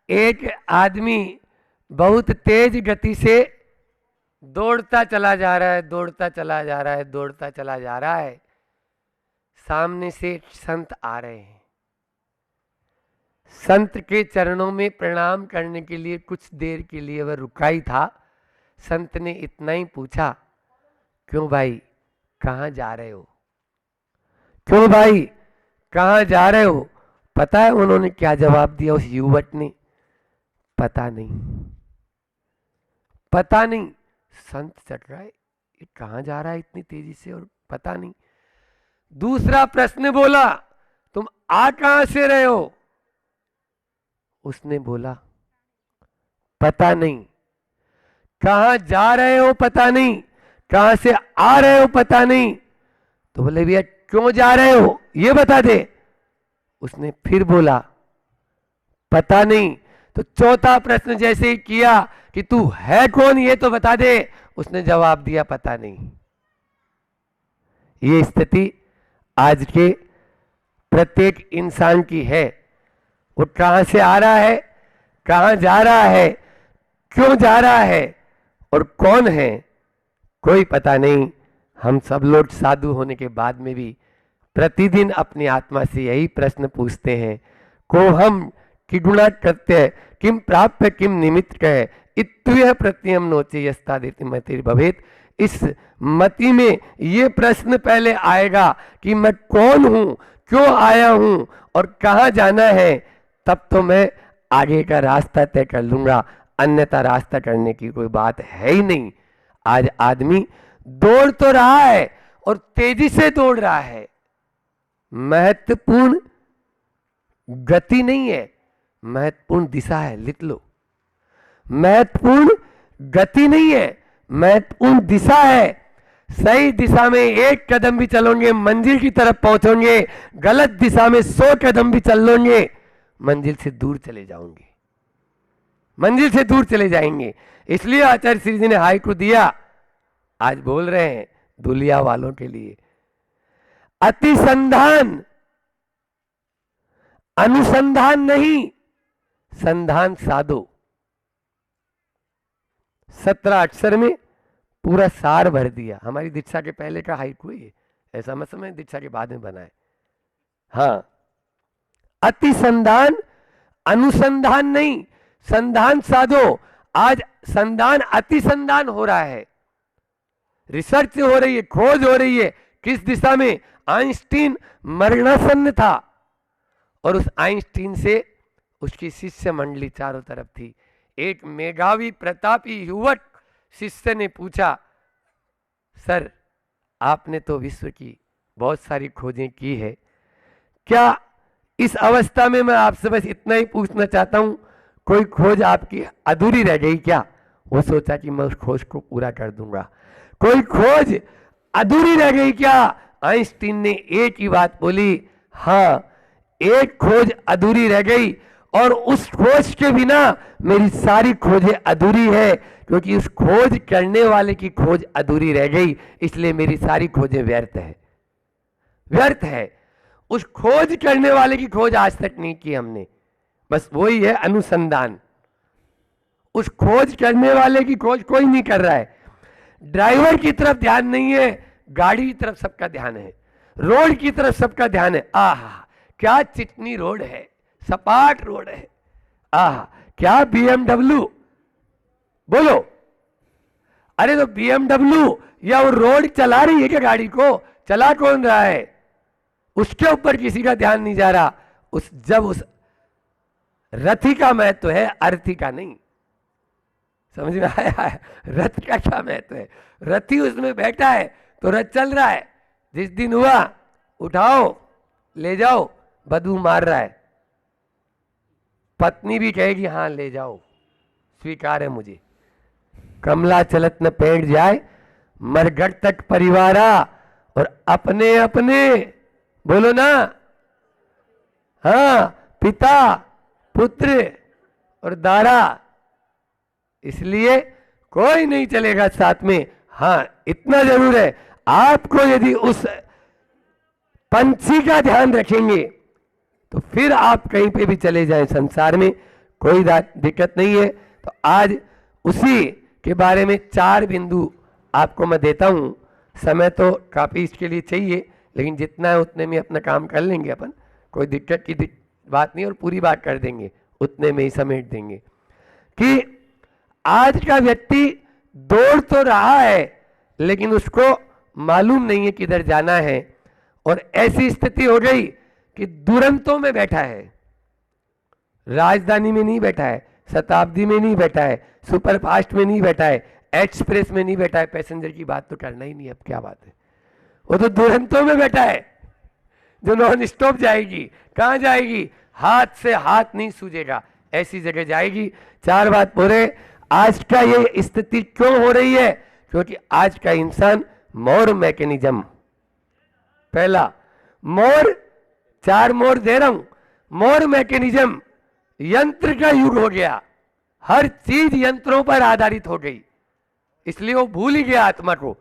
एक आदमी बहुत तेज गति से दौड़ता चला जा रहा है, दौड़ता चला जा रहा है, दौड़ता चला जा रहा है। सामने से संत आ रहे हैं। संत के चरणों में प्रणाम करने के लिए कुछ देर के लिए वह रुका ही था। संत ने इतना ही पूछा, क्यों भाई कहाँ जा रहे हो? क्यों भाई कहाँ जा रहे हो? पता है उन्होंने क्या जवाब दिया उस युवक ने? पता नहीं, पता नहीं। संत चट रहा है, ये कहाँ जा रहा है इतनी तेजी से और पता नहीं। दूसरा प्रश्न बोला, तुम आ कहां से रहे हो? उसने बोला पता नहीं। कहां जा रहे हो पता नहीं, कहां से आ रहे हो पता नहीं। तो बोले भैया क्यों जा रहे हो ये बता दे। उसने फिर बोला पता नहीं। तो चौथा प्रश्न जैसे ही किया कि तू है कौन ये तो बता दे, उसने जवाब दिया पता नहीं। ये स्थिति आज के प्रत्येक इंसान की है। वो कहां से आ रहा है, कहां जा रहा है, क्यों जा रहा है और कौन है, कोई पता नहीं। हम सब लोग साधु होने के बाद में भी प्रतिदिन अपनी आत्मा से यही प्रश्न पूछते हैं, को हम कि गुणा करते हैं, किम प्राप्य किम निमित्त कहे इत्युह प्रत्ययम नोचे यस्तादिति मतिर् भवेत्। इस मति में ये प्रश्न पहले आएगा कि मैं कौन हूं, क्यों आया हूं और कहां जाना है, तब तो मैं आगे का रास्ता तय कर लूंगा, अन्यथा रास्ता करने की कोई बात है ही नहीं। आज आदमी दौड़ तो रहा है और तेजी से दौड़ रहा है। महत्वपूर्ण गति नहीं है, महत्वपूर्ण दिशा है। लिख लो, महत्वपूर्ण गति नहीं है, महत्वपूर्ण दिशा है। सही दिशा में एक कदम भी चलोगे मंजिल की तरफ पहुंचोगे, गलत दिशा में 100 कदम भी चल लोगे मंजिल से दूर चले जाओगे, मंजिल से दूर चले जाएंगे। इसलिए आचार्य श्री जी ने हाई को दिया, आज बोल रहे हैं दुलिया वालों के लिए, अतिसंधान, अनुसंधान नहीं, संधान साधो। 17 अक्षर में पूरा सार भर दिया। हमारी दीक्षा के पहले का हाइकू है, ऐसा मत समझ दीक्षा के बाद में बना है। हाँ, अतिसंधान, अनुसंधान नहीं, संधान साधो। आज संधान अतिसंधान हो रहा है, रिसर्च हो रही है, खोज हो रही है। किस दिशा में? आइंस्टीन मरणासन्न था और उस आइंस्टीन से उसकी शिष्य मंडली चारों तरफ थी। एक मेधावी प्रतापी युवक शिष्य ने पूछा, सर आपने तो विश्व की बहुत सारी खोजें की है, क्या इस अवस्था में मैं आपसे बस इतना ही पूछना चाहता हूं, कोई खोज आपकी अधूरी रह गई क्या? वो सोचा कि मैं उस खोज को पूरा कर दूंगा। कोई खोज अधूरी रह गई क्या? आइंस्टीन ने एक ही बात बोली, हाँ एक खोज अधूरी रह गई और उस खोज के बिना मेरी सारी खोजें अधूरी है, क्योंकि उस खोज करने वाले की खोज अधूरी रह गई, इसलिए मेरी सारी खोजें व्यर्थ है, व्यर्थ है। उस खोज करने वाले की खोज आज तक नहीं की हमने, बस वही है अनुसंधान। उस खोज करने वाले की खोज कोई नहीं कर रहा है। ड्राइवर की तरफ ध्यान नहीं है, गाड़ी की तरफ सबका ध्यान है, रोड की तरफ सबका ध्यान है। आहा क्या चिकनी रोड है, सपाट रोड है, आहा क्या BMW, बोलो। अरे तो BMW या वो रोड चला रही है क्या? गाड़ी को चला कौन रहा है? उसके ऊपर किसी का ध्यान नहीं जा रहा। जब उस रथी का महत्व है, अर्थी का नहीं। समझ में आया है? रथ का क्या महत्व है? रथी उसमें बैठा है तो रथ चल रहा है, जिस दिन हुआ उठाओ ले जाओ, बदबू मार रहा है, पत्नी भी कहेगी हाँ ले जाओ, स्वीकार है मुझे। कमला चलत न पेट जाए मरघट तक परिवारा, और अपने अपने बोलो ना, हाँ पिता पुत्र और दारा, इसलिए कोई नहीं चलेगा साथ में। हाँ इतना जरूर है, आपको यदि उस पंछी का ध्यान रखेंगे तो फिर आप कहीं पे भी चले जाएं संसार में, कोई दिक्कत नहीं है। तो आज उसी के बारे में 4 बिंदु आपको मैं देता हूँ। समय तो काफ़ी इसके लिए चाहिए, लेकिन जितना है उतने में अपना काम कर लेंगे अपन, कोई दिक्कत की बात नहीं, और पूरी बात कर देंगे, उतने में ही समेट देंगे। कि आज का व्यक्ति दौड़ तो रहा है, लेकिन उसको मालूम नहीं है किधर जाना है, और ऐसी स्थिति हो गई कि दुरंतों में बैठा है, राजधानी में नहीं बैठा है, शताब्दी में नहीं बैठा है, सुपरफास्ट में नहीं बैठा है, एक्सप्रेस में नहीं बैठा है। पैसेंजर की बात तो करना ही नहीं, अब क्या बात है, वो तो दुरंतों में बैठा है, जो नॉन स्टॉप जाएगी। कहां जाएगी? हाथ से हाथ नहीं सूझेगा, ऐसी जगह जाएगी। 4 बात बोले। आज का ये स्थिति क्यों हो रही है? क्योंकि आज का इंसान मोर मैकेनिज्म, पहला मोर, 4 मोर दे रहा हूं, मोर मैकेनिज्म, यंत्र का युग हो गया। हर चीज यंत्रों पर आधारित हो गई, इसलिए वो भूल ही गया आत्मा को।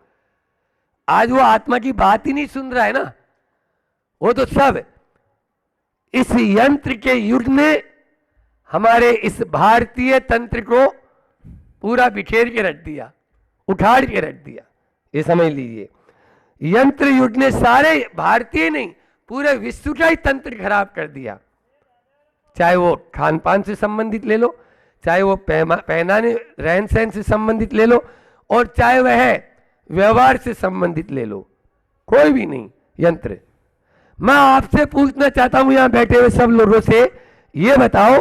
आज वो आत्मा की बात ही नहीं सुन रहा है ना, वो तो सब इस यंत्र के युग ने हमारे इस भारतीय तंत्र को पूरा बिखेर के रख दिया, उखाड़ के रख दिया। ये समझ लीजिए, यंत्र युग ने सारे भारतीय नहीं पूरे विश्व का ही तंत्र खराब कर दिया। चाहे वो खान पान से संबंधित ले लो, चाहे वो पहनाने रहन सहन से संबंधित ले लो, और चाहे वह व्यवहार से संबंधित ले लो, कोई भी नहीं यंत्र। मैं आपसे पूछना चाहता हूं यहां बैठे हुए सब लोगों से, ये बताओ,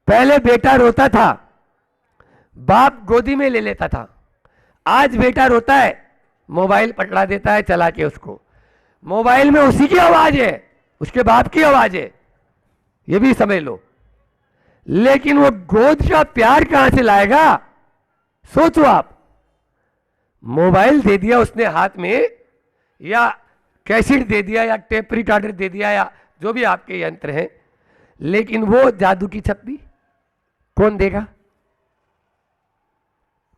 पहले बेटा रोता था, बाप गोदी में ले लेता था। आज बेटा रोता है, मोबाइल पकड़ा देता है चला के उसको, मोबाइल में उसी की आवाज है, उसके बाप की आवाज है, ये भी समझ लो। लेकिन वो गोद का प्यार कहां से लाएगा? सोचो आप। मोबाइल दे दिया उसने हाथ में, या कैसेट दे दिया, या टेप रिकॉर्डर दे दिया, या जो भी आपके यंत्र हैं, लेकिन वो जादू की छप्पी कौन देगा?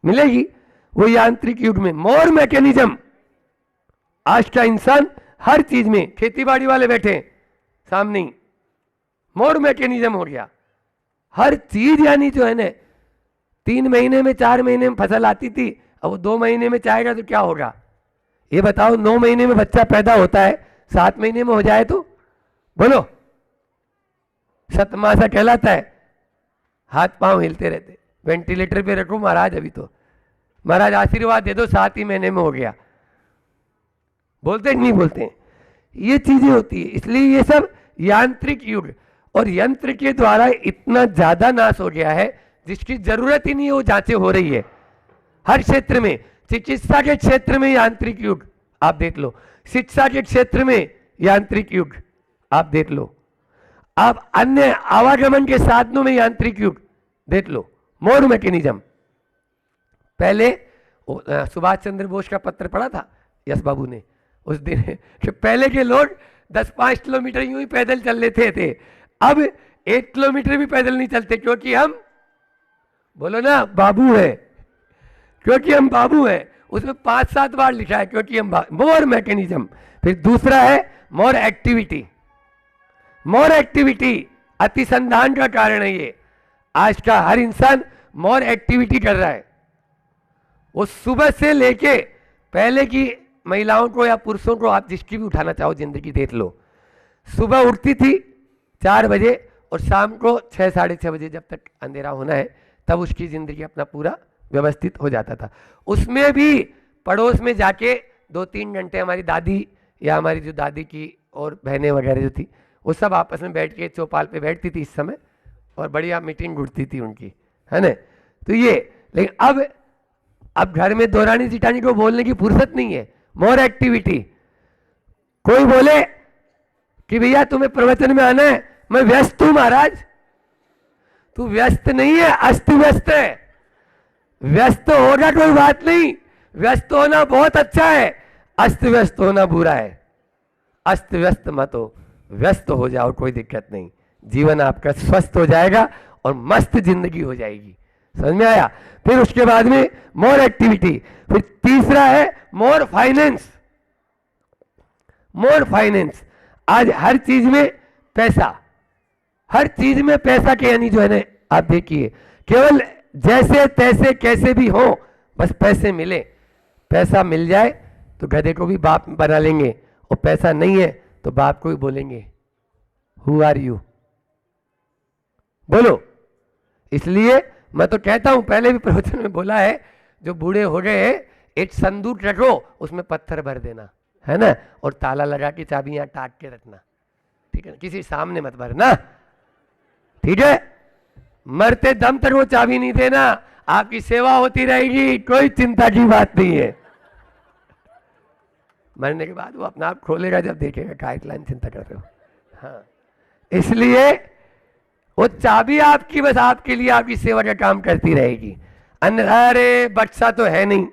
मिलेगी वो यांत्रिक युग में। मोर मैकेनिज्म, आज का इंसान हर चीज में, खेती बाड़ी वाले बैठे सामने ही, मोर मैकेनिज्म हो गया। हर चीज यानी जो है ना, 3 महीने में 4 महीने में फसल आती थी, अब वो 2 महीने में चाहेगा तो क्या होगा? ये बताओ, 9 महीने में बच्चा पैदा होता है, 7 महीने में हो जाए तो बोलो, सतमासा कहलाता है। हाथ पांव हिलते रहते, वेंटिलेटर पे रखो महाराज, अभी तो महाराज आशीर्वाद दे दो, 7 ही महीने में हो गया। बोलते नहीं बोलते? ये चीजें होती है। इसलिए ये सब यांत्रिक युग, और यंत्र के द्वारा इतना ज्यादा नाश हो गया है जिसकी जरूरत ही नहीं है, वो जांचें हो रही है हर क्षेत्र में। चिकित्सा के क्षेत्र में यांत्रिक युग आप देख लो, शिक्षा के क्षेत्र में यांत्रिक युग आप देख लो, आप अन्य आवागमन के साधनों में यांत्रिक युग देख लो, मोर मैकेनिज्म। पहले सुभाष चंद्र बोस का पत्र पढ़ा था यश बाबू ने उस दिन कि पहले के लोग 10-5 किलोमीटर यूं ही पैदल चल लेते थे, अब 1 किलोमीटर भी पैदल नहीं चलते, क्योंकि हम, बोलो ना, बाबू है, क्योंकि हम बाबू हैं। उसमें 5-7 बार लिखा है क्योंकि हम मोर मैकेनिज्म। फिर दूसरा है मोर एक्टिविटी। मोर एक्टिविटी अतिसंधान का कारण है ये। आज का हर इंसान मोर एक्टिविटी कर रहा है। वो सुबह से लेके, पहले की महिलाओं को या पुरुषों को, आप जिसकी भी उठाना चाहो जिंदगी देख लो, सुबह उठती थी 4 बजे और शाम को 6-6:30 बजे, जब तक अंधेरा होना है तब उसकी जिंदगी अपना पूरा व्यवस्थित हो जाता था। उसमें भी पड़ोस में जाके 2-3 घंटे हमारी दादी या हमारी जो दादी की और बहनें वगैरह जो थी, वो सब आपस में बैठ के चौपाल पे बैठती थी इस समय, और बढ़िया मीटिंग उठती थी उनकी, है ना। तो ये, लेकिन अब घर में दौरानी जिटानी को बोलने की फुर्सत नहीं है। मोर एक्टिविटी। कोई बोले कि भैया तुम्हें प्रवचन में आना है, मैं व्यस्त हूं महाराज। तू व्यस्त नहीं है, अस्त व्यस्त है। व्यस्त होना कोई बात नहीं, व्यस्त होना बहुत अच्छा है, अस्त व्यस्त होना बुरा है। अस्त व्यस्त मत हो, व्यस्त हो जाओ, कोई दिक्कत नहीं, जीवन आपका स्वस्थ हो जाएगा और मस्त जिंदगी हो जाएगी। समझ में आया? फिर उसके बाद में मोर एक्टिविटी। फिर तीसरा है मोर फाइनेंस। मोर फाइनेंस। आज हर चीज में पैसा, हर चीज में पैसा के यानी जो है ना आप देखिए, केवल जैसे तैसे कैसे भी हो, बस पैसे मिले, पैसा मिल जाए तो गधे को भी बाप बना लेंगे, और पैसा नहीं है तो बाप को भी बोलेंगे हु आर यू, बोलो। इसलिए मैं तो कहता हूं, पहले भी प्रवचन में बोला है, जो बूढ़े हो गए एक संदूक रखो, उसमें पत्थर भर देना, है ना, और ताला लगा के चाबी यहां टाक के रखना, ठीक है ना, किसी सामने मत भरना, ठीक है। मरते दम तक वो चाबी नहीं देना, आपकी सेवा होती रहेगी, कोई चिंता की बात नहीं है। मरने के बाद वो अपना आप खोलेगा जब देखेगा, क्या इतना चिंता कर रहे हो। हाँ, इसलिए वो चाबी आपकी, बस आपके लिए आपकी सेवा का काम करती रहेगी। अरे बच्चा तो है नहीं,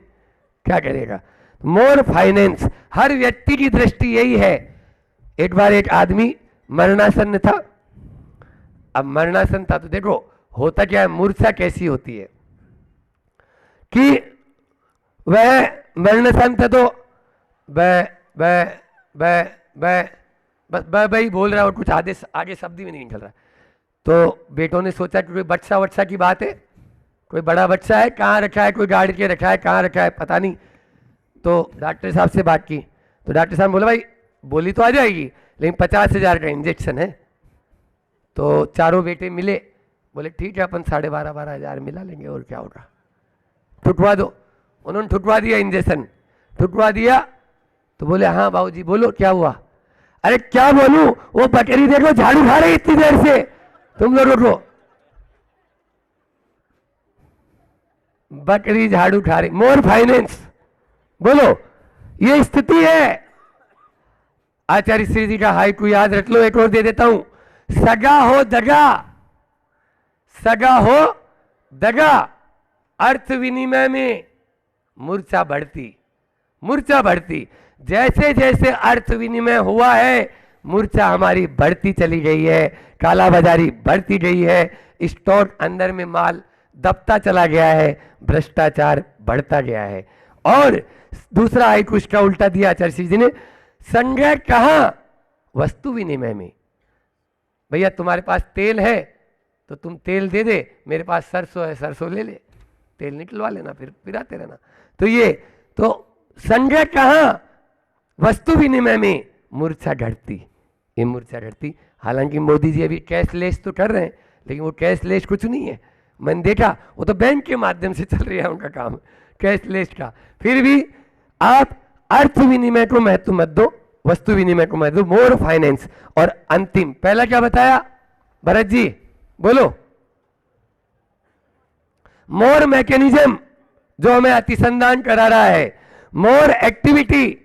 क्या करेगा। मोर फाइनेंस, हर व्यक्ति की दृष्टि यही है। एक बार एक आदमी मरणासन था। अब मरणासन था तो देखो होता क्या है, मूर्छा कैसी होती है कि वह मरणासन था तो बस ही बोल रहा है और कुछ आगे शब्द भी नहीं निकल रहा। तो बेटों ने सोचा कि कोई बच्चा वच्चा की बात है, कोई बड़ा बच्चा है, कहाँ रखा है, कोई गाड़ी के रखा है, कहाँ रखा है पता नहीं। तो डॉक्टर साहब से बात की, तो डॉक्टर साहब बोला भाई बोली तो आ जाएगी, लेकिन 50,000 का इंजेक्शन है। तो चारों बेटे मिले, बोले ठीक है अपन 12,500 मिला लेंगे और क्या होगा, ठुकवा दो। उन्होंने ठुकवा दिया, इंजेक्शन ठुकवा दिया। तो बोले हाँ बाबूजी बोलो क्या हुआ। अरे क्या बोलूं, वो बकरी देखो झाड़ू खा रही इतनी देर से, तुम लोगों को बकरी झाड़ू खा रही। मोर फाइनेंस, बोलो ये स्थिति है। आचार्य श्री जी का हाइकू याद रख लो, एक और दे देता हूं। सगा हो दगा, सगा हो दगा, अर्थ विनिमय में मूर्छा बढ़ती, मूर्छा बढ़ती। जैसे जैसे अर्थ विनिमय हुआ है, मूर्छा हमारी बढ़ती चली गई है, काला बाजारी बढ़ती गई है, स्टॉक अंदर में माल दबता चला गया है, भ्रष्टाचार बढ़ता गया है। और दूसरा हाइकू उसका उल्टा दिया आचार्य जी ने, संग्रह कहां, वस्तु विनिमय में। भैया तुम्हारे पास तेल है तो तुम तेल दे दे, मेरे पास सरसों है सरसों ले ले, तेल निकलवा लेना, फिर आते रहना। तो ये तो संग्रह कहां, वस्तु विनिमय में मूर्छा घटती, ये मूर्छा घटती। हालांकि मोदी जी अभी कैशलेस तो कर रहे हैं, लेकिन वो कैशलेस कुछ नहीं है। मैंने देखा वो तो बैंक के माध्यम से चल रहा है उनका काम कैशलेस का। फिर भी आप अर्थ विनिमय को महत्व मत दो, वस्तु विनिमय को महत्व दो, मोर फाइनेंस। और अंतिम पहला क्या बताया भरत जी, बोलो। मोर मैकेनिज्म जो हमें अतिसंधान करा रहा है, मोर एक्टिविटी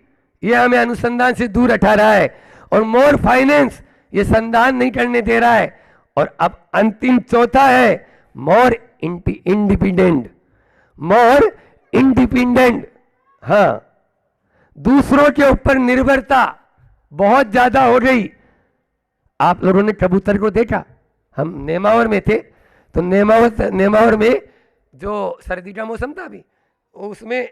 ये हमें अनुसंधान से दूर हटा रहा है, और मोर फाइनेंस ये संधान नहीं करने दे रहा है। और अब अंतिम चौथा है मोर इंडिपेंडेंट, मोर इंडिपेंडेंट। हाँ, दूसरों के ऊपर निर्भरता बहुत ज्यादा हो गई। आप लोगों ने कबूतर को देखा, हम नेमावर में थे तो नेमावर में जो सर्दी का मौसम था अभी, उसमें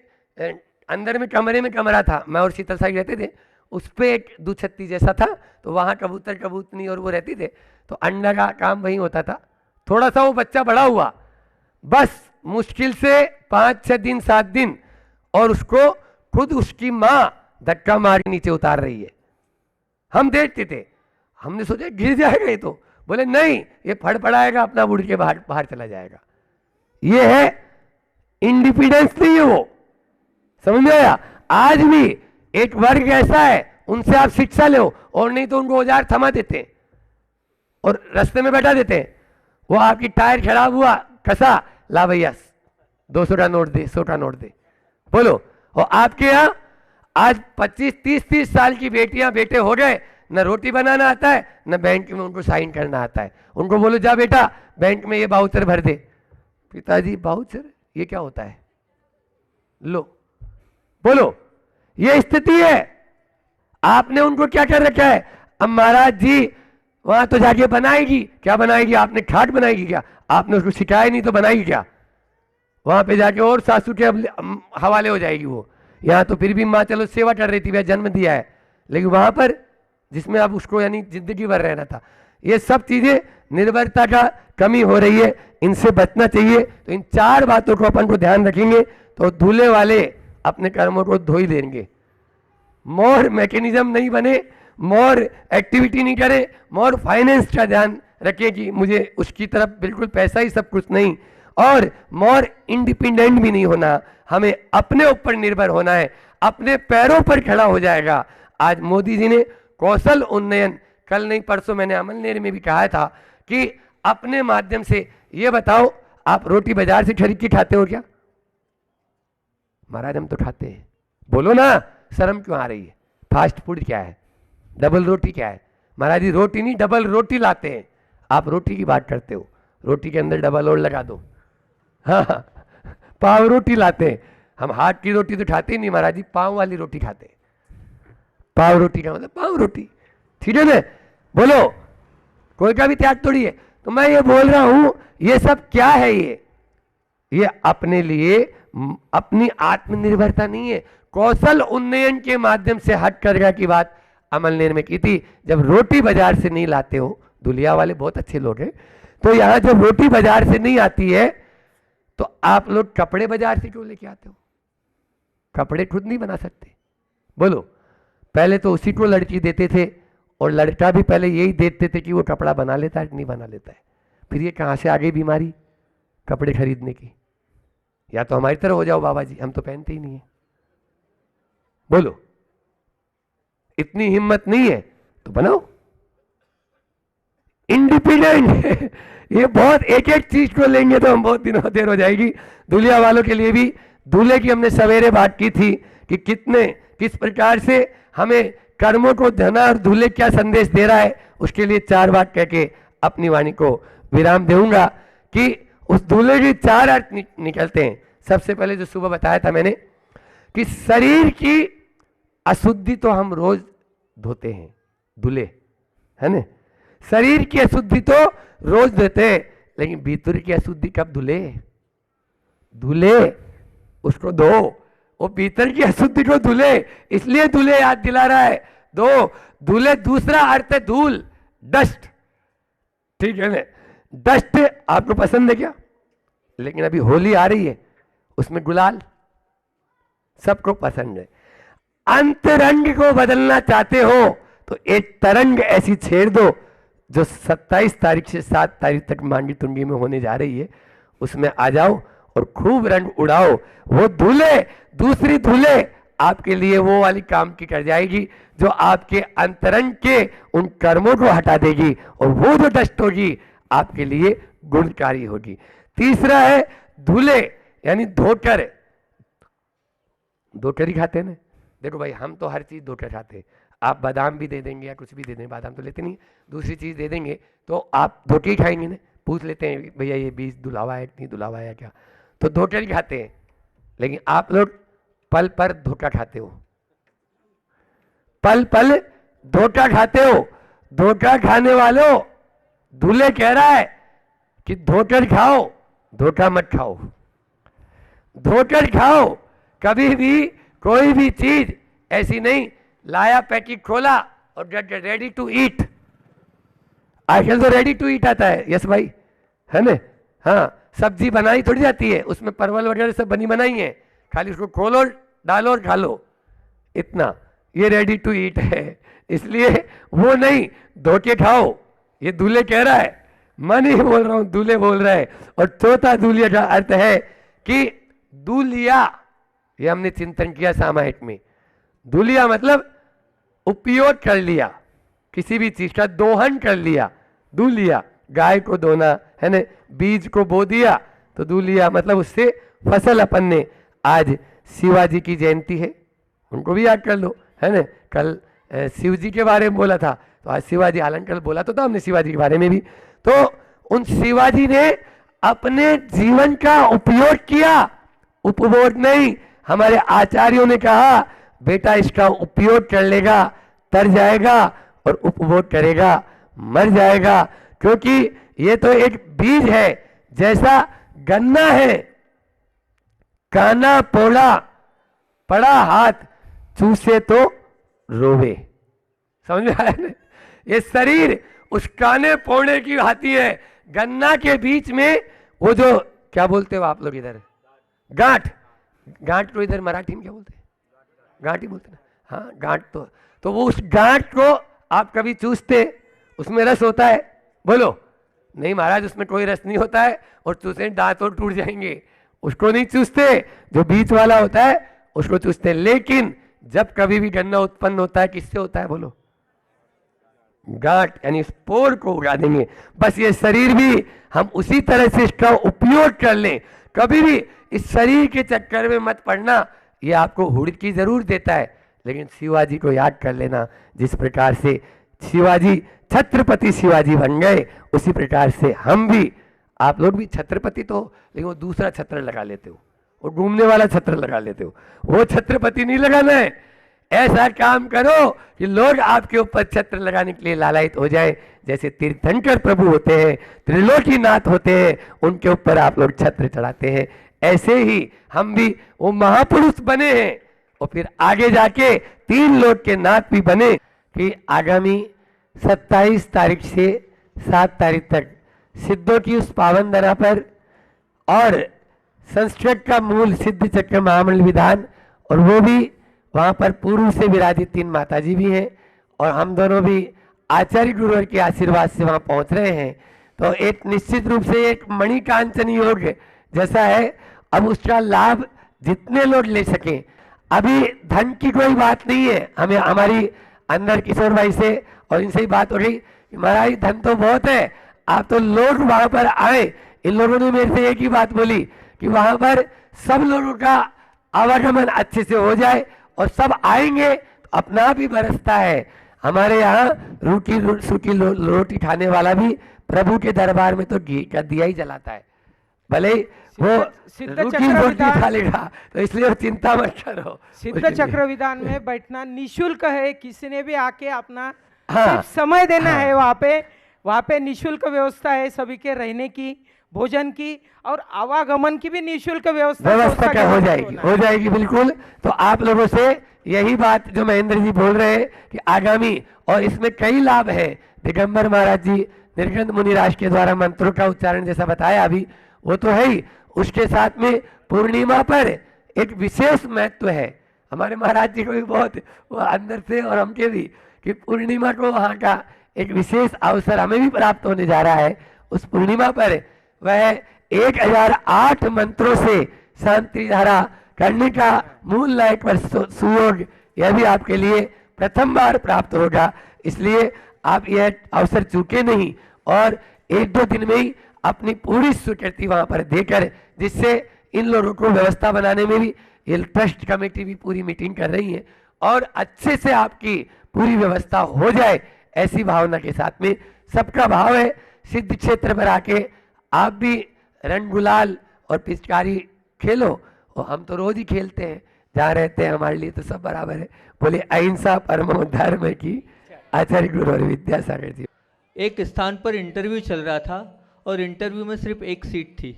अंदर में कमरे में कमरा था, मैं और शीतल साई रहते थे, उस पर एक दुछत्ती जैसा था, तो वहाँ कबूतर कबूतनी और वो रहती थे, तो अंडा का काम वहीं होता था। थोड़ा सा वो बच्चा बड़ा हुआ, बस मुश्किल से 5-6 दिन 7 दिन, और उसको खुद उसकी माँ धक्का मार के नीचे उतार रही है। हम देखते थे, हमने सोचा गिर जाएगा ये, तो बोले नहीं ये फड़फड़ाएगा, अपना उड़ के बाहर चला जाएगा। ये है इंडिपेंडेंस नहीं है वो, समझ में आया। आज भी एक वर्ग ऐसा है, उनसे आप शिक्षा लो, और नहीं तो उनको औजार थमा देते हैं और रास्ते में बैठा देते हैं। वो आपकी टायर खराब हुआ, कसा, ला भैया 200 का नोट दे, 100 का नोट दे, बोलो। और आपके यहाँ आज 25-30 साल की बेटियां बेटे हो गए, न रोटी बनाना आता है, न बैंक में उनको साइन करना आता है। उनको बोलो जा बेटा बैंक में ये बाउचर भर दे, पिताजी बाउचर ये क्या होता है, लो, बोलो। ये स्थिति है। आपने उनको क्या कर रखा है, अब महाराज जी वहां तो जाके बनाएगी, क्या बनाएगी, आपने खाट बनाएगी क्या, आपने उसको सिखाया नहीं तो बनाएगी क्या, वहां पे जाके और सासू के हवाले हो जाएगी वो। यहाँ तो फिर भी माँ चलो सेवा कर रही थी, वह जन्म दिया है, लेकिन वहां पर जिसमें अब उसको यानी जिंदगी भर रहना था, ये सब चीजें निर्भरता का कमी हो रही है, इनसे बचना चाहिए। तो इन 4 बातों को अपन को ध्यान रखेंगे तो धूले वाले अपने कर्मों को धो ही देंगे। मोर मैकेनिज्म नहीं बने, मोर एक्टिविटी नहीं करे, मोर फाइनेंस का ध्यान रखें कि मुझे उसकी तरफ बिल्कुल पैसा ही सब कुछ नहीं, और मोर इंडिपेंडेंट भी नहीं होना, हमें अपने ऊपर निर्भर होना है, अपने पैरों पर खड़ा हो जाएगा। आज मोदी जी ने कौशल उन्नयन, कल नहीं परसों मैंने अमलनेर में भी कहा था कि अपने माध्यम से ये बताओ, आप रोटी बाजार से खरीद के खाते हो क्या? महाराज हम तो खाते हैं। बोलो ना, शर्म क्यों आ रही है? फास्ट फूड क्या है? डबल रोटी क्या है? महाराज जी रोटी नहीं, डबल रोटी लाते हैं। आप रोटी की बात करते हो, रोटी के अंदर डबल और लगा दो। हाँ, पाव रोटी लाते हैं। हम हाथ की रोटी तो खाते ही नहीं महाराज जी, पाव वाली रोटी खाते हैं। पाव रोटी का मतलब पाव रोटी, ठीक है ना? बोलो, कोई का भी त्याग थोड़ी है। तो मैं ये बोल रहा हूं, ये सब क्या है? ये अपने लिए अपनी आत्मनिर्भरता नहीं है। कौशल उन्नयन के माध्यम से हट करने की बात अमलनेर में की थी। जब रोटी बाजार से नहीं लाते हो, दुलिया वाले बहुत अच्छे लोग हैं, तो यहां जब रोटी बाजार से नहीं आती है तो आप लोग कपड़े बाजार से क्यों लेके आते हो? कपड़े खुद नहीं बना सकते? बोलो, पहले तो उसी को लड़की देते थे, और लड़का भी पहले यही देखते थे कि वो कपड़ा बना लेता है कि नहीं बना लेता है। फिर ये कहां से आ गई बीमारी कपड़े खरीदने की? या तो हमारी तरह हो जाओ बाबा जी, हम तो पहनते ही नहीं है। बोलो, इतनी हिम्मत नहीं है तो बनाओ इंडिपेंडेंट। ये बहुत एक एक चीज को लेंगे तो हम बहुत दिनों देर हो जाएगी। दूल्हा वालों के लिए भी, दूल्हे की हमने सवेरे बात की थी कि किस प्रकार से हमें कर्मों को धना, और दूल्हे क्या संदेश दे रहा है, उसके लिए 4 बात कह के अपनी वाणी को विराम दूंगा कि उस दूल्हे के 4 अर्थ निकलते हैं। सबसे पहले जो सुबह बताया था मैंने कि शरीर की अशुद्धि तो हम रोज धोते हैं, धुले, है ना? शरीर की अशुद्धि तो रोज धोते हैं, लेकिन भीतर की अशुद्धि कब धुले? धुले, उसको धो, वो भीतर की अशुद्धि को धुले। इसलिए धुले याद दिला रहा है। दो धुले, दूसरा अर्थ है धूल, डस्ट, ठीक है ना? डस्ट आपको पसंद है क्या? लेकिन अभी होली आ रही है, उसमें गुलाल सबको पसंद है। अंतरंग को बदलना चाहते हो तो एक तरंग ऐसी छेड़ दो जो 27 तारीख से 7 तारीख तक मांडी तुंगी में होने जा रही है। उसमें आ जाओ और खूब रंग उड़ाओ। वो धूले, दूसरी धूले आपके लिए वो वाली काम की कर जाएगी जो आपके अंतरंग के उन कर्मों को हटा देगी, और वो जो डस्ट होगी आपके लिए गुणकारी होगी। तीसरा है धूले, यानी धोकर। धोकर ही खाते हैं ना? देखो भाई, हम तो हर चीज धोकर खाते हैं। आप बादाम भी दे देंगे या कुछ भी दे देंगे, बादाम तो लेते नहीं, दूसरी चीज दे देंगे तो आप धोके ही खाएंगे ना? पूछ लेते हैं भैया ये बीज धुलावा है नहीं धुलावा है क्या, तो धोकर ही खाते हैं। लेकिन आप लोग पल पर धोखा खाते हो, पल पल धोखा खाते हो। धोखा खाने वालों, दूल्हे कह रहा है कि धोकर खाओ, धोखा मत खाओ, धोकर खाओ। कभी भी कोई भी चीज ऐसी नहीं लाया, पैकेट खोला और रेडी टू ईट। आजकल तो रेडी टू ईट आता है, यस भाई, है ना? हाँ, सब्जी बनाई थोड़ी जाती है, उसमें परवल वगैरह सब बनी बनाई है, खाली उसको खोलो, डालो और खा लो, इतना। ये रेडी टू ईट है, इसलिए वो नहीं, धोके खाओ। ये दूल्हे कह रहा है, मैं नहीं बोल रहा हूं, दूल्हे बोल रहा है। और चौथा दूल्हे का अर्थ है कि दूलिया, ये हमने चिंतन किया सामायिक में। दूलिया मतलब उपयोग कर लिया, किसी भी चीज का दोहन कर लिया, दूलिया। गाय को दोना, है ना? बीज को बो दिया तो दूलिया, मतलब उससे फसल अपन ने। आज शिवाजी की जयंती है, उनको भी याद कर लो, है ना? कल शिव जी के बारे में बोला था, तो आज शिवाजी, हालांकि कल बोला तो था हमने शिवाजी के बारे में भी। तो उन शिवाजी ने अपने जीवन का उपयोग किया, उपभोग नहीं। हमारे आचार्यों ने कहा बेटा इसका उपयोग कर लेगा तर जाएगा, और उपभोग करेगा मर जाएगा। क्योंकि ये तो एक बीज है, जैसा गन्ना है, काना पोड़ा पड़ा हाथ चूसे तो रोवे। समझ में आया? ये शरीर उस काने पौने की भांति है। गन्ना के बीच में वो जो क्या बोलते हो आप लोग इधर, गांठ, गांठ को इधर मराठी में क्या बोलते हैं, गांठ ही बोलते हैं ना, हाँ गांठ। तो वो उस गांठ को आप कभी चूसते, उसमें रस होता है? बोलो नहीं महाराज, उसमें कोई रस नहीं होता है, और चूसे दांत और टूट जाएंगे, उसको नहीं चूसते। जो बीच वाला होता है उसको चूसते। लेकिन जब कभी भी गन्ना उत्पन्न होता है, किससे होता है बोलो? गांठ, यानी स्पोर को उगा देंगे। बस ये शरीर भी हम उसी तरह से इसका उपयोग कर लें। कभी भी इस शरीर के चक्कर में मत पड़ना, ये आपको हुड़की की जरूर देता है, लेकिन शिवाजी को याद कर लेना। जिस प्रकार से शिवाजी छत्रपति शिवाजी बन गए, उसी प्रकार से हम भी, आप लोग भी छत्रपति तो, लेकिन वो दूसरा छत्र लगा लेते हो, वो घूमने वाला छत्र लगा लेते हो, वो छत्रपति नहीं लगाना है। ऐसा काम करो कि लोग आपके ऊपर छत्र लगाने के लिए लालायित हो जाए। जैसे तीर्थंकर प्रभु होते हैं, त्रिलोकीनाथ होते हैं, उनके ऊपर आप लोग छत्र चढ़ाते हैं। ऐसे ही हम भी वो महापुरुष बने हैं, और फिर आगे जाके 3 लोक के नाथ भी बने। कि आगामी 27 तारीख से 7 तारीख तक सिद्धों की उस पावन धरा पर, और संस्कृत का मूल सिद्ध चक्र महामंडल विधान, और वो भी वहाँ पर पूर्व से विराजित 3 माताजी भी हैं, और हम दोनों भी आचार्य गुरुवर के आशीर्वाद से वहाँ पहुँच रहे हैं। तो एक निश्चित रूप से एक मणिकांचन योग जैसा है। अब उसका लाभ जितने लोग ले सकें, अभी धन की कोई बात नहीं है। हमें हमारी अंदर किशोर भाई से और इनसे ही बात हो गई कि महाराज धन तो बहुत है, आप तो लोग वहाँ पर आए। इन लोगों ने मेरे से एक ही बात बोली कि वहाँ पर सब लोगों का आवागमन अच्छे से हो जाए, और सब आएंगे तो अपना भी बरसता है। हमारे यहाँ रूखी सूखी रोटी खाने वाला भी प्रभु के दरबार में तो घी का दिया ही जलाता है, भले वो रूखी रोटी खा लेगा, तो इसलिए चिंता मत करो। सिद्ध चक्र विधान में बैठना निशुल्क है, किसी ने भी आके अपना सिर्फ समय देना है। वहाँ पे निशुल्क व्यवस्था है, सभी के रहने की, भोजन की और आवागमन की भी निःशुल्क व्यवस्था हो जाएगी बिल्कुल। तो आप लोगों से यही बात जो महेंद्र जी बोल रहे हैं कि आगामी, और इसमें कई लाभ है। दिगंबर महाराज जी निर्गंध मुनिराज के द्वारा मंत्रों का उच्चारण जैसा बताया अभी, वो तो है ही। उसके साथ में पूर्णिमा पर एक विशेष महत्व है। हमारे महाराज जी को भी बहुत वो अंदर से और हमके भी, कि पूर्णिमा को वहाँ का एक विशेष अवसर हमें भी प्राप्त होने जा रहा है। उस पूर्णिमा पर वह 1008 मंत्रों से शांति धारा करने का मूल लायक पर सुयोग, यह भी आपके लिए प्रथम बार प्राप्त होगा। इसलिए आप यह अवसर चूके नहीं, और 1-2 दिन में ही अपनी पूरी स्वीकृति वहां पर देकर, जिससे इन लोगों को व्यवस्था बनाने में भी ये ट्रस्ट कमेटी भी पूरी मीटिंग कर रही है, और अच्छे से आपकी पूरी व्यवस्था हो जाए, ऐसी भावना के साथ में सबका भाव है। सिद्ध क्षेत्र पर आके आप भी रंग गुलाल और पिचकारी खेलो, और हम तो रोज ही खेलते हैं, जहाँ रहते हैं हमारे लिए तो सब बराबर है। बोले अहिंसा परमो धर्म की, आचार्य गुरु और विद्यासागर जी। एक स्थान पर इंटरव्यू चल रहा था, और इंटरव्यू में सिर्फ एक सीट थी,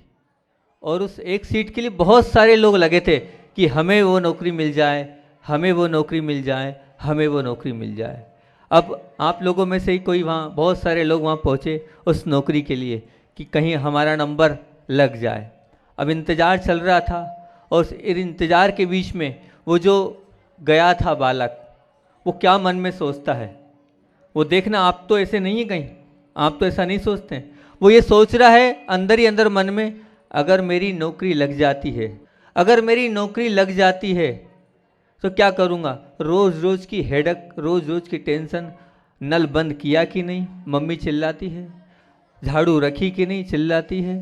और उस एक सीट के लिए बहुत सारे लोग लगे थे कि हमें वो नौकरी मिल जाए, हमें वो नौकरी मिल जाए, हमें वो नौकरी मिल जाए। अब आप लोगों में से ही कोई वहाँ, बहुत सारे लोग वहाँ पहुँचे उस नौकरी के लिए कि कहीं हमारा नंबर लग जाए। अब इंतज़ार चल रहा था, और उस इंतज़ार के बीच में वो जो गया था बालक, वो क्या मन में सोचता है वो देखना। आप तो ऐसे नहीं है कहीं, आप तो ऐसा नहीं सोचते हैं। वो ये सोच रहा है अंदर ही अंदर मन में, अगर मेरी नौकरी लग जाती है, अगर मेरी नौकरी लग जाती है तो क्या करूँगा। रोज़ रोज़ की हेडक, रोज़ रोज़ की टेंशन। नल बंद किया कि नहीं, मम्मी चिल्लाती है। झाड़ू रखी कि नहीं, चिल्लाती है।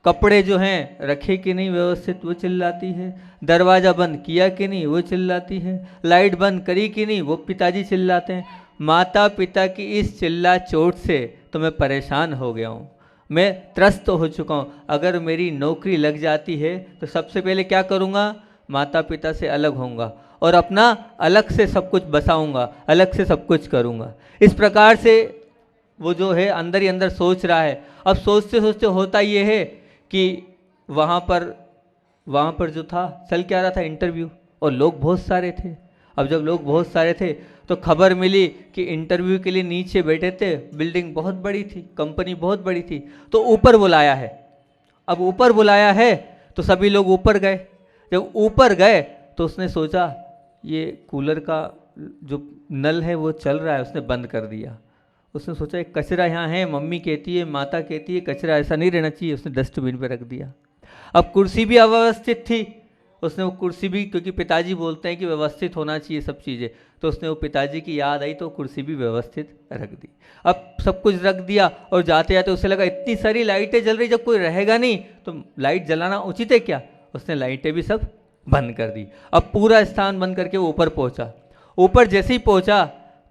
कपड़े जो हैं रखे कि नहीं व्यवस्थित, वो चिल्लाती है। दरवाज़ा बंद किया कि नहीं, वो चिल्लाती है। लाइट बंद करी कि नहीं, वो पिताजी चिल्लाते हैं। माता पिता की इस चिल्ला चोट से तो मैं परेशान हो गया हूँ, मैं त्रस्त हो चुका हूँ। अगर मेरी नौकरी लग जाती है तो सबसे पहले क्या करूँगा, माता पिता से अलग होऊंगा, और अपना अलग से सब कुछ बसाऊंगा, अलग से सब कुछ करूँगा। इस प्रकार से वो जो है अंदर ही अंदर सोच रहा है। अब सोचते सोचते होता ये है कि वहाँ पर जो था चल क्या रहा था इंटरव्यू, और लोग बहुत सारे थे। अब जब लोग बहुत सारे थे तो खबर मिली कि इंटरव्यू के लिए नीचे बैठे थे, बिल्डिंग बहुत बड़ी थी, कंपनी बहुत बड़ी थी, तो ऊपर बुलाया है। अब ऊपर बुलाया है तो सभी लोग ऊपर गए। जब ऊपर गए तो उसने सोचा ये कूलर का जो नल है वो चल रहा है, उसने बंद कर दिया। उसने सोचा एक कचरा यहाँ है, मम्मी कहती है, माता कहती है कचरा ऐसा नहीं रहना चाहिए, उसने डस्टबिन पे रख दिया। अब कुर्सी भी अव्यवस्थित थी, उसने वो कुर्सी भी, क्योंकि पिताजी बोलते हैं कि व्यवस्थित होना चाहिए सब चीज़ें, तो उसने वो पिताजी की याद आई तो कुर्सी भी व्यवस्थित रख दी। अब सब कुछ रख दिया और जाते जाते उसे लगा इतनी सारी लाइटें जल रही, जब कोई रहेगा नहीं तो लाइट जलाना उचित है क्या, उसने लाइटें भी सब बंद कर दी। अब पूरा स्थान बंद करके वो ऊपर पहुंचा। ऊपर जैसे ही पहुंचा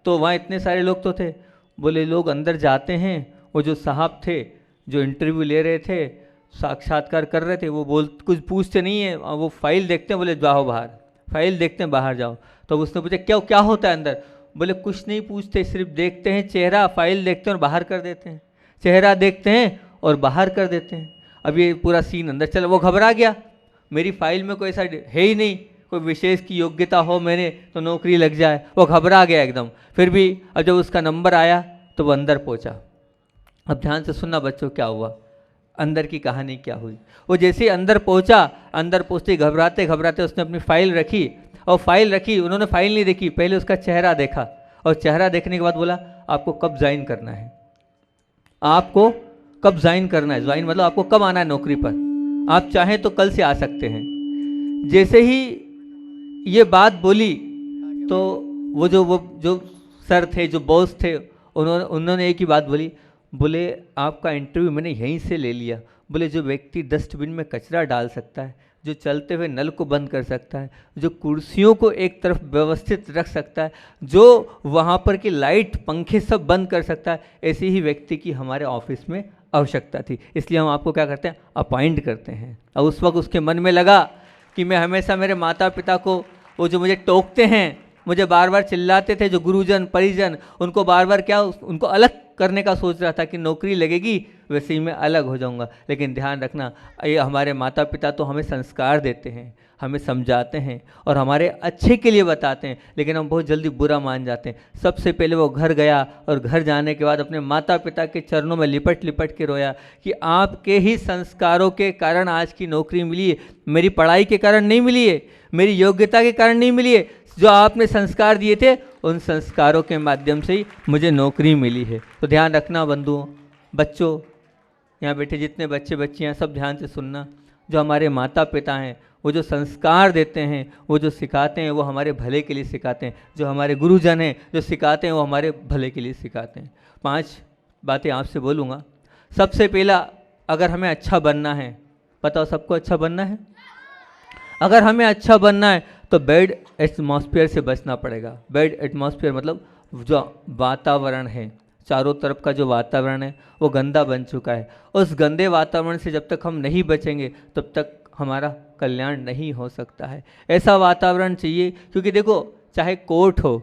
तो वहाँ इतने सारे लोग तो थे, बोले लोग अंदर जाते हैं। वो जो साहब थे जो इंटरव्यू ले रहे थे, साक्षात्कार कर रहे थे, वो कुछ पूछते नहीं है, वो फाइल देखते हैं, बोले जाओ बाहर, फाइल देखते हैं बाहर जाओ। तो उसने पूछा क्या क्या होता है अंदर, बोले कुछ नहीं पूछते, सिर्फ देखते हैं चेहरा, फाइल देखते हैं और बाहर कर देते हैं, चेहरा देखते हैं और बाहर कर देते हैं। अब ये पूरा सीन अंदर चला, वो घबरा गया, मेरी फाइल में कोई ऐसा है ही नहीं, कोई विशेष की योग्यता हो मैंने तो नौकरी लग जाए, वो घबरा गया एकदम। फिर भी अब जब उसका नंबर आया तो वो अंदर पहुंचा। अब ध्यान से सुनना बच्चों, क्या हुआ, अंदर की कहानी क्या हुई। वो जैसे ही अंदर पहुंचा, अंदर पहुंचते घबराते घबराते उसने अपनी फाइल रखी, और फाइल रखी, उन्होंने फाइल नहीं देखी, पहले उसका चेहरा देखा, और चेहरा देखने के बाद बोला आपको कब ज्वाइन करना है, आपको कब ज्वाइन करना है, ज्वाइन मतलब आपको कब आना है नौकरी पर, आप चाहें तो कल से आ सकते हैं। जैसे ही ये बात बोली तो वो जो सर थे, जो बॉस थे, उन्होंने एक ही बात बोली, बोले आपका इंटरव्यू मैंने यहीं से ले लिया। बोले जो व्यक्ति डस्टबिन में कचरा डाल सकता है, जो चलते हुए नल को बंद कर सकता है, जो कुर्सियों को एक तरफ व्यवस्थित रख सकता है, जो वहाँ पर की लाइट पंखे सब बंद कर सकता है, ऐसे ही व्यक्ति की हमारे ऑफिस में आवश्यकता थी, इसलिए हम आपको क्या करते हैं, अपॉइंट करते हैं। और उस वक्त उसके मन में लगा कि मैं हमेशा मेरे माता पिता को, वो जो मुझे टोकते हैं, मुझे बार बार चिल्लाते थे, जो गुरुजन परिजन, उनको बार बार क्या, उनको अलग करने का सोच रहा था कि नौकरी लगेगी वैसे ही मैं अलग हो जाऊंगा। लेकिन ध्यान रखना, ये हमारे माता पिता तो हमें संस्कार देते हैं, हमें समझाते हैं और हमारे अच्छे के लिए बताते हैं, लेकिन हम बहुत जल्दी बुरा मान जाते हैं। सबसे पहले वो घर गया और घर जाने के बाद अपने माता पिता के चरणों में लिपट लिपट के रोया कि आपके ही संस्कारों के कारण आज की नौकरी मिली है, मेरी पढ़ाई के कारण नहीं मिली है, मेरी योग्यता के कारण नहीं मिली है, जो आपने संस्कार दिए थे उन संस्कारों के माध्यम से ही मुझे नौकरी मिली है। तो ध्यान रखना बंधुओं, बच्चों, यहाँ बैठे जितने बच्चे बच्चियाँ सब ध्यान से सुनना, जो हमारे माता पिता हैं वो जो संस्कार देते हैं, वो जो सिखाते हैं वो हमारे भले के लिए सिखाते हैं, जो हमारे गुरुजन हैं जो सिखाते हैं वो हमारे भले के लिए सिखाते हैं। 5 बातें आपसे बोलूँगा। सबसे पहला, अगर हमें अच्छा बनना है, बताओ सबको अच्छा बनना है, अगर हमें अच्छा बनना है तो बैड एटमॉस्फेयर से बचना पड़ेगा। बैड एटमॉस्फेयर मतलब जो वातावरण है, चारों तरफ का जो वातावरण है वो गंदा बन चुका है। उस गंदे वातावरण से जब तक हम नहीं बचेंगे तब तक हमारा कल्याण नहीं हो सकता है। ऐसा वातावरण चाहिए, क्योंकि देखो चाहे कोर्ट हो,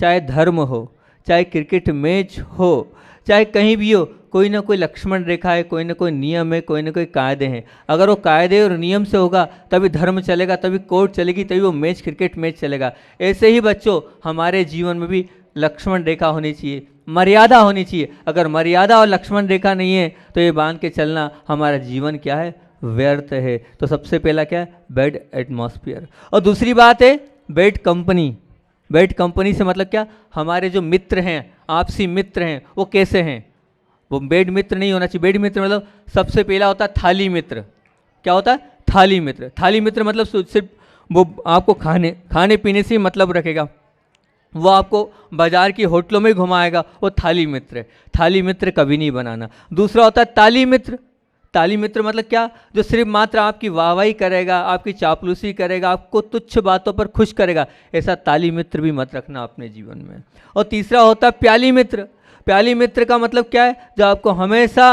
चाहे धर्म हो, चाहे क्रिकेट मैच हो, चाहे कहीं भी हो, कोई ना कोई लक्ष्मण रेखा है, कोई ना कोई नियम है, कोई ना कोई कायदे हैं। अगर वो कायदे और नियम से होगा तभी धर्म चलेगा, तभी कोर्ट चलेगी, तभी वो मैच, क्रिकेट मैच चलेगा। ऐसे ही बच्चों हमारे जीवन में भी लक्ष्मण रेखा होनी चाहिए, मर्यादा होनी चाहिए। अगर मर्यादा और लक्ष्मण रेखा नहीं है तो ये बांध के चलना हमारा जीवन क्या है, व्यर्थ है। तो सबसे पहला क्या है, बैड एटमॉस्फेयर। और दूसरी बात है बैड कंपनी। बैड कंपनी से मतलब क्या, हमारे जो मित्र हैं, आपसी मित्र हैं, वो कैसे हैं, वो बैड मित्र नहीं होना चाहिए। बैड मित्र मतलब सबसे पहला होता है थाली मित्र। क्या होता है, थाली मित्र। थाली मित्र मतलब सिर्फ वो आपको खाने पीने से ही मतलब रखेगा, वो आपको बाजार की होटलों में घुमाएगा, वो थाली मित्र है। थाली मित्र कभी नहीं बनाना। दूसरा होता है ताली मित्र। ताली मित्र मतलब क्या, जो सिर्फ मात्र आपकी वाहवाही करेगा, आपकी चापलूसी करेगा, आपको तुच्छ बातों पर खुश करेगा, ऐसा ताली मित्र भी मत रखना अपने जीवन में। और तीसरा होता है प्याली मित्र। प्याली मित्र का मतलब क्या है, जो आपको हमेशा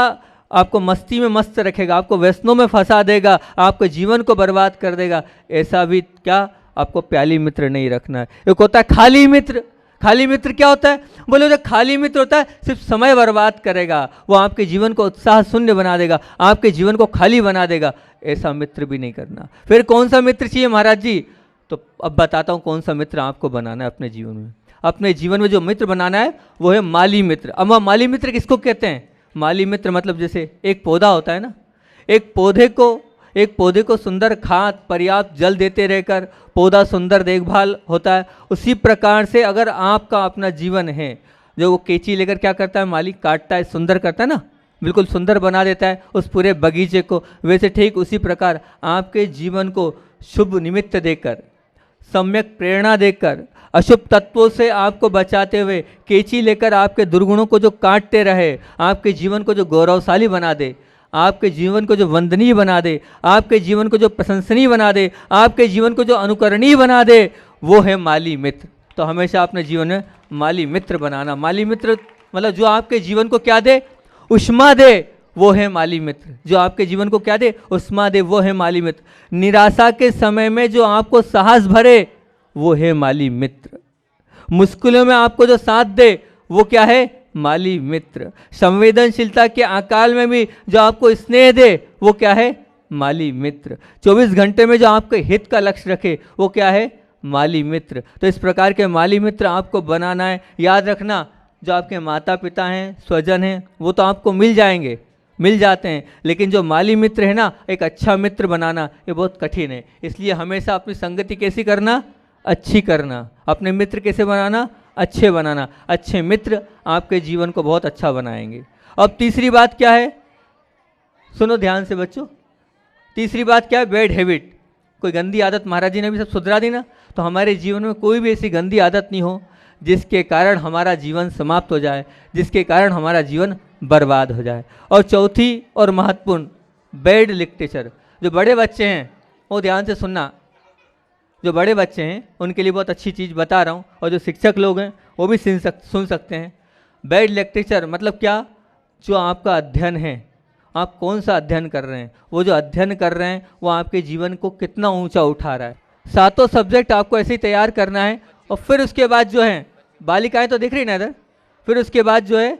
आपको मस्ती में मस्त रखेगा, आपको व्यसनों में फंसा देगा, आपके जीवन को बर्बाद कर देगा, ऐसा भी क्या आपको प्याली मित्र नहीं रखना है। एक होता है खाली मित्र। खाली मित्र क्या होता है, बोले जो खाली मित्र होता है सिर्फ समय बर्बाद करेगा, वो आपके जीवन को उत्साह शून्य बना देगा, आपके जीवन को खाली बना देगा, ऐसा मित्र भी नहीं करना। फिर कौन सा मित्र चाहिए महाराज जी, तो अब बताता हूँ कौन सा मित्र आपको बनाना है अपने जीवन में। अपने जीवन में जो मित्र बनाना है वो है माली मित्र। अब माली मित्र किसको कहते हैं? माली मित्र मतलब जैसे एक पौधा होता है ना, एक पौधे को सुंदर खाद पर्याप्त जल देते रहकर पौधा सुंदर देखभाल होता है, उसी प्रकार से अगर आपका अपना जीवन है, जो वो कैंची लेकर क्या करता है, माली काटता है, सुंदर करता है ना, बिल्कुल सुंदर बना देता है उस पूरे बगीचे को, वैसे ठीक उसी प्रकार आपके जीवन को शुभ निमित्त देकर, सम्यक प्रेरणा देकर, अशुभ तत्वों से आपको बचाते हुए, कैंची लेकर आपके दुर्गुणों को जो काटते रहे, आपके जीवन को जो गौरवशाली बना दे, आपके जीवन को जो वंदनीय बना दे, आपके जीवन को जो प्रशंसनीय बना दे, आपके जीवन को जो अनुकरणीय बना दे, वो है माली मित्र। तो हमेशा अपने जीवन में माली मित्र बनाना। माली मित्र मतलब जो आपके जीवन को क्या दे, उष्मा दे, वो है माली मित्र। जो आपके जीवन को क्या दे, उष्मा दे, वो है माली मित्र। निराशा के समय में जो आपको साहस भरे, वो है माली मित्र। मुश्किलों में आपको जो साथ दे, वो क्या है, माली मित्र। संवेदनशीलता के अकाल में भी जो आपको स्नेह दे, वो क्या है, माली मित्र। 24 घंटे में जो आपके हित का लक्ष्य रखे, वो क्या है, माली मित्र। तो इस प्रकार के माली मित्र आपको बनाना है। याद रखना, जो आपके माता पिता हैं, स्वजन हैं, वो तो आपको मिल जाएंगे, मिल जाते हैं, लेकिन जो माली मित्र है ना, एक अच्छा मित्र बनाना ये बहुत कठिन है। इसलिए हमेशा अपनी संगति कैसी करना, अच्छी करना। अपने मित्र कैसे बनाना, अच्छे बनाना। अच्छे मित्र आपके जीवन को बहुत अच्छा बनाएंगे। अब तीसरी बात क्या है, सुनो ध्यान से बच्चों, तीसरी बात क्या है, बैड हैबिट। कोई गंदी आदत महाराज जी ने भी सब सुधरा दी ना, तो हमारे जीवन में कोई भी ऐसी गंदी आदत नहीं हो जिसके कारण हमारा जीवन समाप्त हो जाए, जिसके कारण हमारा जीवन बर्बाद हो जाए। और चौथी और महत्वपूर्ण, बैड लिटरेचर। जो बड़े बच्चे हैं वो ध्यान से सुनना, जो बड़े बच्चे हैं उनके लिए बहुत अच्छी चीज़ बता रहा हूँ, और जो शिक्षक लोग हैं वो भी सुन सकते हैं। बैड लिटरेचर मतलब क्या, जो आपका अध्ययन है, आप कौन सा अध्ययन कर रहे हैं, वो जो अध्ययन कर रहे हैं वो आपके जीवन को कितना ऊंचा उठा रहा है। 7 सब्जेक्ट आपको ऐसे ही तैयार करना है। और फिर उसके बाद जो है, बालिकाएं तो दिख रही ना इधर, फिर उसके बाद जो है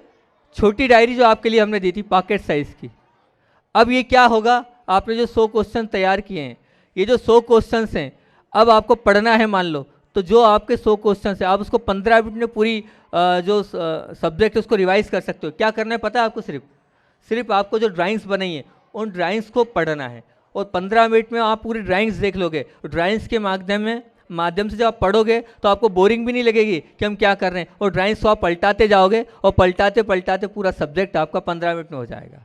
छोटी डायरी जो आपके लिए हमने दी थी पॉकेट साइज़ की। अब ये क्या होगा, आपने जो 100 क्वेश्चन तैयार किए हैं, ये जो 100 क्वेश्चन हैं, अब आपको पढ़ना है मान लो, तो जो आपके 100 क्वेश्चन है आप उसको 15 मिनट में पूरी जो सब्जेक्ट है उसको रिवाइज कर सकते हो। क्या करना है पता है आपको, सिर्फ आपको जो ड्राइंग्स बनाई है उन ड्राइंग्स को पढ़ना है, और 15 मिनट में आप पूरी ड्राइंग्स देख लोगे। ड्राइंग्स के माध्यम से जब आप पढ़ोगे तो आपको बोरिंग भी नहीं लगेगी कि हम क्या कर रहे हैं, और ड्राइंग्स को आप पलटाते जाओगे, और पलटाते पलटाते पूरा सब्जेक्ट आपका 15 मिनट में हो जाएगा।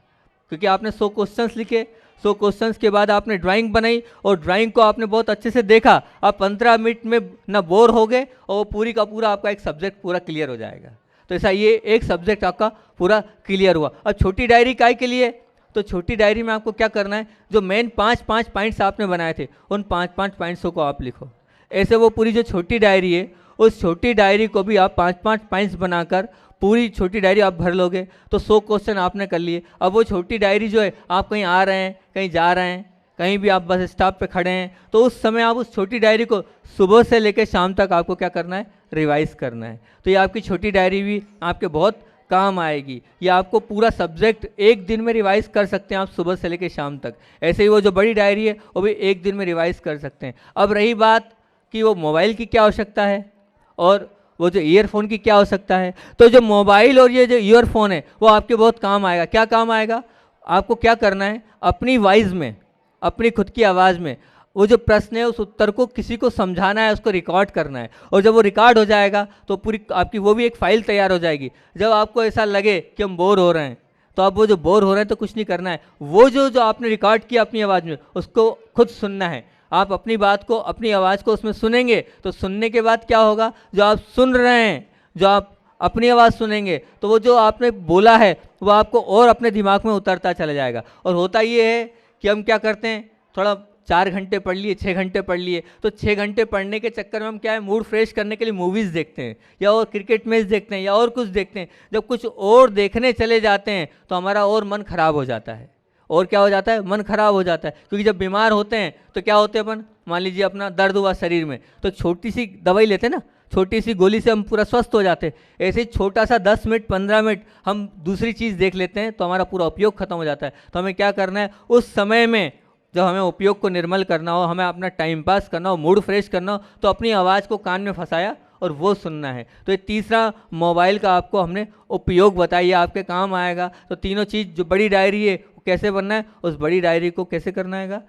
क्योंकि आपने 100 क्वेश्चंस लिखे, 100 क्वेश्चंस के बाद आपने ड्राइंग बनाई, और ड्राइंग को आपने बहुत अच्छे से देखा, आप 15 मिनट में ना बोर हो गए, और वो पूरी का पूरा आपका एक सब्जेक्ट पूरा क्लियर हो जाएगा। तो ऐसा ये एक सब्जेक्ट आपका पूरा क्लियर हुआ। अब छोटी डायरी काय के लिए, तो छोटी डायरी में आपको क्या करना है, जो मेन 5 पॉइंट्स आपने बनाए थे उन 5 पॉइंट्सों को आप लिखो। ऐसे वो पूरी जो छोटी डायरी है, उस छोटी डायरी को भी आप 5 पॉइंट्स बनाकर पूरी छोटी डायरी आप भर लोगे, तो 100 क्वेश्चन आपने कर लिए। अब वो छोटी डायरी जो है, आप कहीं आ रहे हैं, कहीं जा रहे हैं, कहीं भी आप बस स्टॉप पे खड़े हैं, तो उस समय आप उस छोटी डायरी को सुबह से लेकर शाम तक आपको क्या करना है, रिवाइज करना है। तो ये आपकी छोटी डायरी भी आपके बहुत काम आएगी। ये आपको पूरा सब्जेक्ट एक दिन में रिवाइज कर सकते हैं आप, सुबह से लेकर शाम तक। ऐसे ही वो जो बड़ी डायरी है वो भी एक दिन में रिवाइज कर सकते हैं। अब रही बात कि वो मोबाइल की क्या आवश्यकता है और वो जो ईयरफोन की क्या आवश्यकता है, तो जो मोबाइल और ये जो ईयरफोन है वो आपके बहुत काम आएगा। क्या काम आएगा, आपको क्या करना है, अपनी वॉइस में, अपनी खुद की आवाज़ में वो जो प्रश्न है उस उत्तर को किसी को समझाना है, उसको रिकॉर्ड करना है। और जब वो रिकॉर्ड हो जाएगा तो पूरी आपकी वो भी एक फाइल तैयार हो जाएगी। जब आपको ऐसा लगे कि हम बोर हो रहे हैं, तो आप वो जो बोर हो रहे हैं तो कुछ नहीं करना है, वो जो आपने रिकॉर्ड किया अपनी आवाज़ में उसको खुद सुनना है। आप अपनी बात को, अपनी आवाज़ को उसमें सुनेंगे, तो सुनने के बाद क्या होगा, जो आप सुन रहे हैं, जो आप अपनी आवाज़ सुनेंगे, तो वो जो आपने बोला है वो आपको और अपने दिमाग में उतरता चला जाएगा। और होता ये है कि हम क्या करते हैं, थोड़ा 4 घंटे पढ़ लिए, 6 घंटे पढ़ लिए, तो 6 घंटे पढ़ने के चक्कर में हम क्या है, मूड फ्रेश करने के लिए मूवीज़ देखते हैं, या और क्रिकेट मैच देखते हैं, या और कुछ देखते हैं। जब कुछ और देखने चले जाते हैं तो हमारा और मन खराब हो जाता है। और क्या हो जाता है, मन खराब हो जाता है। क्योंकि जब बीमार होते हैं तो क्या होते हैं अपन, मान लीजिए अपना दर्द हुआ शरीर में, तो छोटी सी दवाई लेते हैं ना, छोटी सी गोली से हम पूरा स्वस्थ हो जाते हैं। ऐसे ही छोटा सा 10 मिनट 15 मिनट हम दूसरी चीज़ देख लेते हैं तो हमारा पूरा उपयोग खत्म हो जाता है। तो हमें क्या करना है, उस समय में जब हमें उपयोग को निर्मल करना हो, हमें अपना टाइम पास करना हो, मूड फ्रेश करना हो, तो अपनी आवाज़ को कान में फंसाया और वो सुनना है। तो ये तीसरा मोबाइल का आपको हमने उपयोग बताइए, आपके काम आएगा। तो तीनों चीज़, जो बड़ी डायरी है वो कैसे बनना है, उस बड़ी डायरी को कैसे करना है,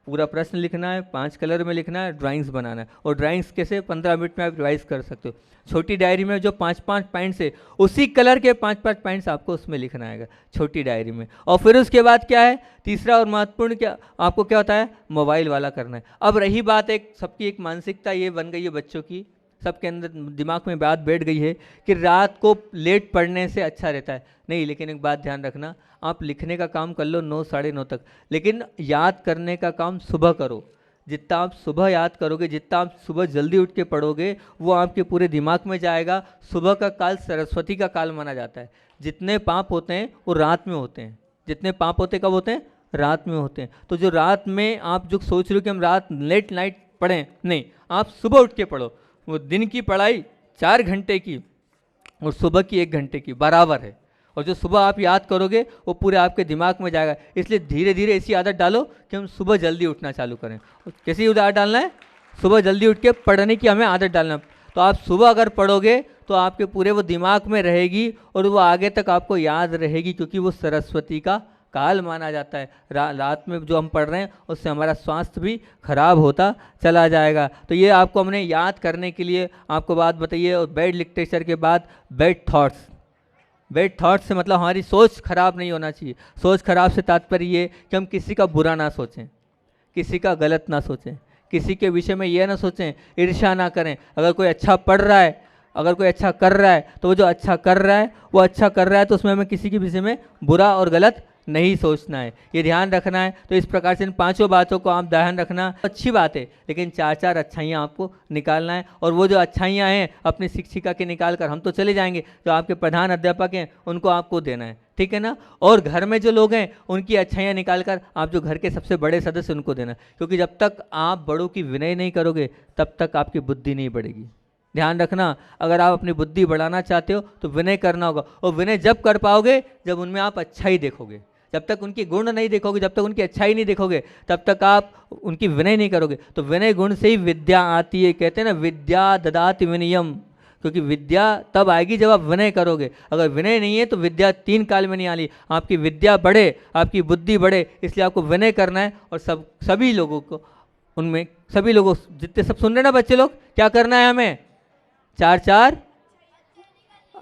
पूरा प्रश्न लिखना है, 5 कलर में लिखना है, ड्राइंग्स बनाना है। और ड्राइंग्स कैसे 15 मिनट में आप रिवाइज कर सकते हो। छोटी डायरी में जो 5-5 पॉइंट्स है, उसी कलर के 5-5 पॉइंट्स आपको उसमें लिखना है छोटी डायरी में। और फिर उसके बाद क्या है, तीसरा और महत्वपूर्ण क्या आपको क्या होता है, मोबाइल वाला करना है। अब रही बात, एक सबकी एक मानसिकता ये बन गई है बच्चों की, सबके अंदर दिमाग में बात बैठ गई है कि रात को लेट पढ़ने से अच्छा रहता है। नहीं, लेकिन एक बात ध्यान रखना, आप लिखने का काम कर लो 9 साढ़े 9 तक, लेकिन याद करने का काम सुबह करो। जितना आप सुबह याद करोगे, जितना आप सुबह जल्दी उठ के पढ़ोगे, वो आपके पूरे दिमाग में जाएगा। सुबह का काल सरस्वती का काल माना जाता है। जितने पाप होते हैं वो रात में होते हैं। जितने पाप होते कब होते हैं, रात में होते हैं। तो जो रात में आप जो सोच रहे हो कि हम रात लेट नाइट पढ़ें, नहीं, आप सुबह उठ के पढ़ो। वो दिन की पढ़ाई 4 घंटे की और सुबह की 1 घंटे की बराबर है। और जो सुबह आप याद करोगे वो पूरे आपके दिमाग में जाएगा। इसलिए धीरे धीरे ऐसी आदत डालो कि हम सुबह जल्दी उठना चालू करें। कैसी आदत डालना है, सुबह जल्दी उठ के पढ़ने की हमें आदत डालना। तो आप सुबह अगर पढ़ोगे तो आपके पूरे वो दिमाग में रहेगी और वो आगे तक आपको याद रहेगी, क्योंकि वो सरस्वती का काल माना जाता है। रात में जो हम पढ़ रहे हैं उससे हमारा स्वास्थ्य भी खराब होता चला जाएगा। तो ये आपको हमने याद करने के लिए आपको बात बताइए। और बैड लिटरेचर के बाद बैड थॉट्स। बैड थॉट्स से मतलब हमारी सोच खराब नहीं होना चाहिए। सोच खराब से तात्पर्य ये कि हम किसी का बुरा ना सोचें, किसी का गलत ना सोचें, किसी के विषय में ये ना सोचें, ईर्ष्या ना करें। अगर कोई अच्छा पढ़ रहा है, अगर कोई अच्छा कर रहा है, तो वो जो अच्छा कर रहा है वो अच्छा कर रहा है, तो उसमें हमें किसी के विषय में बुरा और गलत नहीं सोचना है, ये ध्यान रखना है। तो इस प्रकार से इन 5 बातों को आप ध्यान रखना। अच्छी बात है, लेकिन 4 अच्छाइयाँ आपको निकालना है। और वो जो अच्छाइयाँ हैं अपनी शिक्षिका के निकाल कर, हम तो चले जाएंगे, जो आपके प्रधान अध्यापक हैं उनको आपको देना है, ठीक है ना। और घर में जो लोग हैं उनकी अच्छाइयाँ निकाल कर आप जो घर के सबसे बड़े सदस्य उनको देना, क्योंकि जब तक आप बड़ों की विनय नहीं करोगे तब तक आपकी बुद्धि नहीं बढ़ेगी। ध्यान रखना, अगर आप अपनी बुद्धि बढ़ाना चाहते हो तो विनय करना होगा। और विनय जब कर पाओगे जब उनमें आप अच्छाई देखोगे। जब तक उनकी गुण नहीं देखोगे, जब तक उनकी अच्छाई नहीं देखोगे, तब तक आप उनकी विनय नहीं करोगे। तो विनय गुण से ही विद्या आती है। कहते हैं ना, विद्या ददाति विनयम, क्योंकि विद्या तब आएगी जब आप विनय करोगे। अगर विनय नहीं है तो विद्या 3 काल में नहीं आनी। आपकी विद्या बढ़े, आपकी बुद्धि बढ़े, इसलिए आपको विनय करना है। और सभी लोगों को, उनमें सभी लोगों, जितने सब सुन रहे ना बच्चे लोग, क्या करना है हमें, 4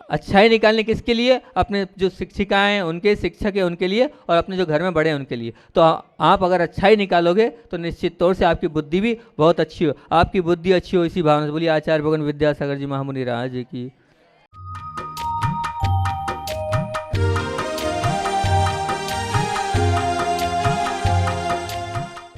अच्छाई निकालने। किसके लिए, अपने जो शिक्षिकाएं हैं उनके, शिक्षक है उनके लिए, और अपने जो घर में बड़े हैं उनके लिए। तो आप अगर अच्छाई निकालोगे तो निश्चित तौर से आपकी बुद्धि भी बहुत अच्छी हो। आपकी बुद्धि अच्छी हो, इसी भावना से बोलिए आचार्य भगवान विद्यासागर जी महामुनि राज की।